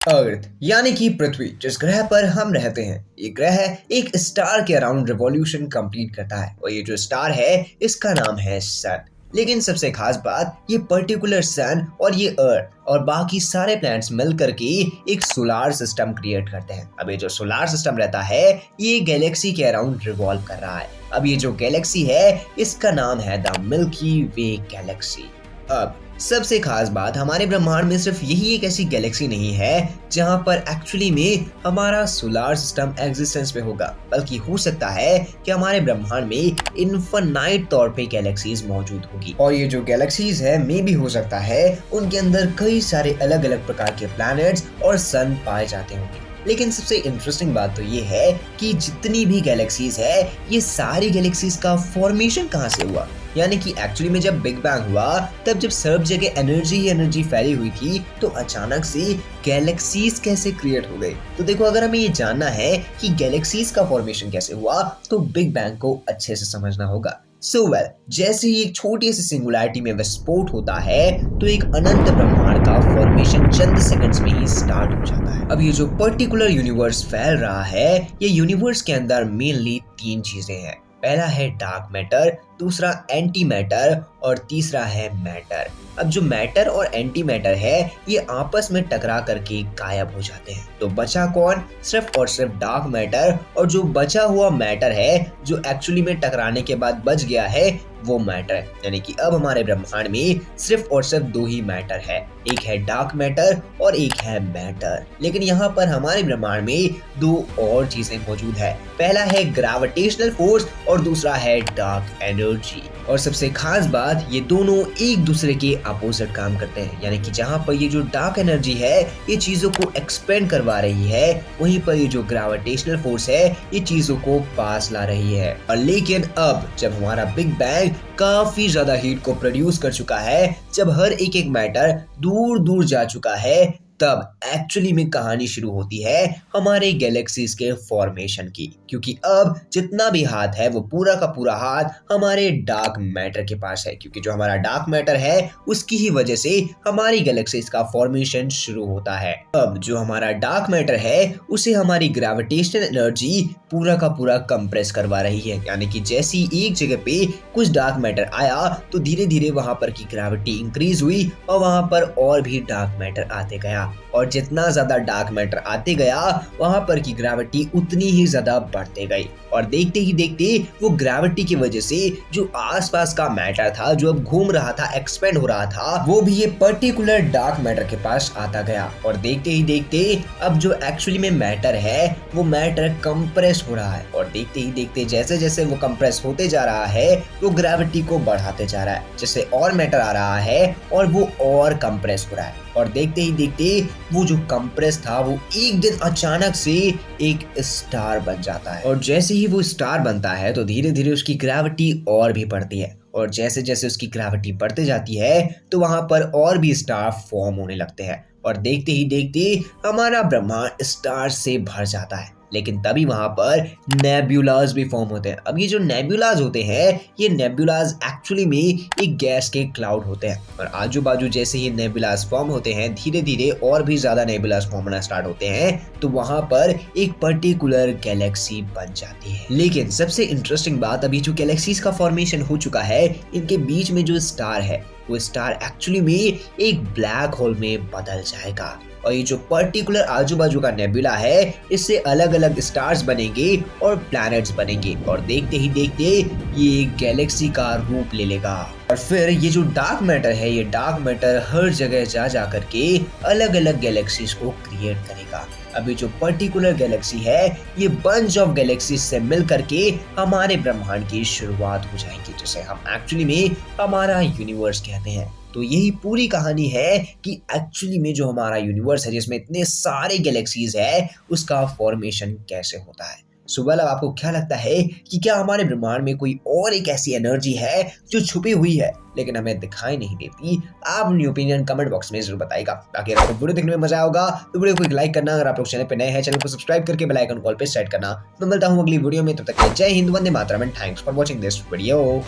अर्थ यानी कि पृथ्वी जिस ग्रह पर हम रहते हैं, ये ग्रह एक स्टार के अराउंड रिवॉल्यूशन कंप्लीट करता है और ये जो स्टार है इसका नाम है सन। लेकिन सबसे खास बात ये पर्टिकुलर सन और ये अर्थ और बाकी सारे प्लैनेट्स मिल करके एक सोलार सिस्टम क्रिएट करते हैं। अब ये जो सोलार सिस्टम रहता है ये गैलेक्सी के अराउंड रिवॉल्व कर रहा है। अब ये जो गैलेक्सी है इसका नाम है द मिल्की वे गैलेक्सी। अब सबसे खास बात, हमारे ब्रह्मांड में सिर्फ यही एक ऐसी गैलेक्सी नहीं है जहां पर एक्चुअली में हमारा सोलार सिस्टम एग्जिस्टेंस में होगा, बल्कि हो सकता है कि हमारे ब्रह्मांड में इनफिनाइट तौर पे गैलेक्सीज मौजूद होगी। और ये जो गैलेक्सीज है मे भी हो सकता है उनके अंदर कई सारे अलग अलग प्रकार के प्लैनेट्स और सन पाए जाते होंगे। लेकिन सबसे इंटरेस्टिंग बात तो ये है कि जितनी भी गैलेक्सीज है ये सारी गैलेक्सीज का फॉर्मेशन कहाँ से हुआ, यानी कि एक्चुअली में जब बिग बैंग हुआ तब जब सब जगह एनर्जी ही एनर्जी फैली हुई थी तो अचानक से गैलेक्सीज कैसे क्रिएट हो गई। तो देखो, अगर हमें ये जानना है कि गैलेक्सीज का फॉर्मेशन कैसे हुआ तो बिग बैंग को अच्छे से समझना होगा। जैसे ही एक छोटी सी सिंगुलैरिटी में विस्फोट होता है तो एक अनंत ब्रह्मांड का फॉर्मेशन चंद सेकंड्स में ही स्टार्ट हो जाता है। अब ये जो पर्टिकुलर यूनिवर्स फैल रहा है ये यूनिवर्स के अंदर मेनली तीन चीजें हैं। पहला है डार्क मैटर, दूसरा एंटी मैटर और तीसरा है मैटर। अब जो मैटर और एंटी मैटर है ये आपस में टकरा करके गायब हो जाते हैं, तो बचा कौन? सिर्फ और सिर्फ डार्क मैटर। और जो बचा हुआ मैटर है जो एक्चुअली में टकराने के बाद बच गया है वो मैटर है। यानी कि अब हमारे ब्रह्मांड में सिर्फ और सिर्फ दो ही मैटर है, एक है डार्क मैटर और एक है मैटर। लेकिन यहाँ पर हमारे ब्रह्मांड में दो और चीजें मौजूद है। पहला है ग्रेविटेशनल फोर्स और दूसरा है डार्क एनर्जी। और सबसे खास बात, ये दोनों एक दूसरे के अपोजिट काम करते हैं। यानी कि जहाँ पर ये जो डार्क एनर्जी है ये चीजों को एक्सपेंड करवा रही है, वहीं पर ये जो ग्रेविटेशनल फोर्स है ये चीजों को पास ला रही है। और लेकिन अब जब हमारा बिग बैंग काफी ज्यादा हीट को प्रोड्यूस कर चुका है, जब हर एक मैटर दूर दूर जा चुका है, तब एक्चुअली में कहानी शुरू होती है हमारे गैलेक्सीज के फॉर्मेशन की। क्योंकि अब जितना भी हाथ है वो पूरा का पूरा हाथ हमारे डार्क मैटर के पास है, क्योंकि जो हमारा डार्क मैटर है उसकी ही वजह से हमारी गैलेक्सीज का फॉर्मेशन शुरू होता है। अब जो हमारा डार्क मैटर है उसे हमारी ग्रेविटेशनल एनर्जी पूरा का पूरा कंप्रेस करवा रही है। यानी कि जैसी एक जगह पे कुछ डार्क मैटर आया तो धीरे धीरे वहां पर की ग्रेविटी इंक्रीज हुई और वहां पर और भी डार्क मैटर आते गया। और जितना ज्यादा डार्क मैटर आते गया वहां पर की ग्रेविटी उतनी ही ज्यादा बढ़ते गई। और देखते ही देखते वो ग्रेविटी की वजह से जो आसपास का मैटर था, जो अब घूम रहा था, एक्सपेंड हो रहा था, वो भी ये पर्टिकुलर डार्क मैटर के पास आता गया। और देखते ही देखते अब जो एक्चुअली में मैटर है वो मैटर कंप्रेस हो रहा है। और देखते ही देखते जैसे जैसे वो कंप्रेस होते जा रहा है वो ग्रेविटी को बढ़ाते जा रहा है। जैसे और मैटर आ रहा है और वो और कंप्रेस हो रहा है। और देखते ही देखते वो जो कंप्रेस था वो एक दिन अचानक से एक स्टार बन जाता है। और जैसे ही वो स्टार बनता है तो धीरे धीरे उसकी ग्रेविटी और भी बढ़ती है। और जैसे जैसे उसकी ग्रेविटी बढ़ते जाती है तो वहां पर और भी स्टार फॉर्म होने लगते हैं। और देखते ही देखते हमारा ब्रह्मांड स्टार से भर जाता है। लेकिन तभी वहां पर नेब्यूलाज भी फॉर्म होते हैं। अब ये जो नेब्यूलाज होते हैं ये नेब्यूलाज एक्चुअली में एक गैस के क्लाउड होते हैं। और आजू बाजू जैसे ही नेब्यूलाज फॉर्म होते हैं धीरे धीरे और भी ज्यादा नेब्यूलाज फॉर्म होना स्टार्ट होते हैं, तो वहां पर एक पर्टिकुलर गैलेक्सी बन जाती है। लेकिन सबसे इंटरेस्टिंग बात, अभी जो गैलेक्सीज का फॉर्मेशन हो चुका है इनके बीच में जो स्टार है वो स्टार एक्चुअली में एक ब्लैक होल में बदल जाएगा। और ये जो पर्टिकुलर आजू बाजू का नेबुला है इससे अलग अलग स्टार्स बनेंगे और प्लैनेट्स बनेंगे। और देखते ही देखते ये गैलेक्सी का रूप ले लेगा। और फिर ये जो डार्क मैटर है ये डार्क मैटर हर जगह जा करके अलग अलग गैलेक्सीज को क्रिएट करेगा। अभी जो पर्टिकुलर गैलेक्सी है ये बंच ऑफ गैलेक्सीज से मिल करके हमारे ब्रह्मांड की शुरुआत हो जाएगी, जिसे हम एक्चुअली में हमारा यूनिवर्स कहते हैं। तो यही पूरी कहानी है कि एक्चुअली में जो हमारा यूनिवर्स है जिसमें इतने सारे गैलेक्सीज है उसका फॉर्मेशन कैसे होता है। सुबह आपको क्या लगता है कि क्या हमारे ब्रह्मांड में कोई और एक ऐसी एनर्जी है जो छुपी हुई है लेकिन हमें दिखाई नहीं देती? आप अपनी ओपिनियन कमेंट बॉक्स में जरूर बताइएगा। ताकि आपको वीडियो देखने में मजा होगा तो वीडियो को एक लाइक करना, अगर आप लोग चैनल पे नए हैं चैनल को सब्सक्राइब करके बेल आइकन कॉल पे सेट करना। मैं मिलता हूँ अगली वीडियो में, तब तक जय हिंद, वंदे मातरम and thanks for watching this video.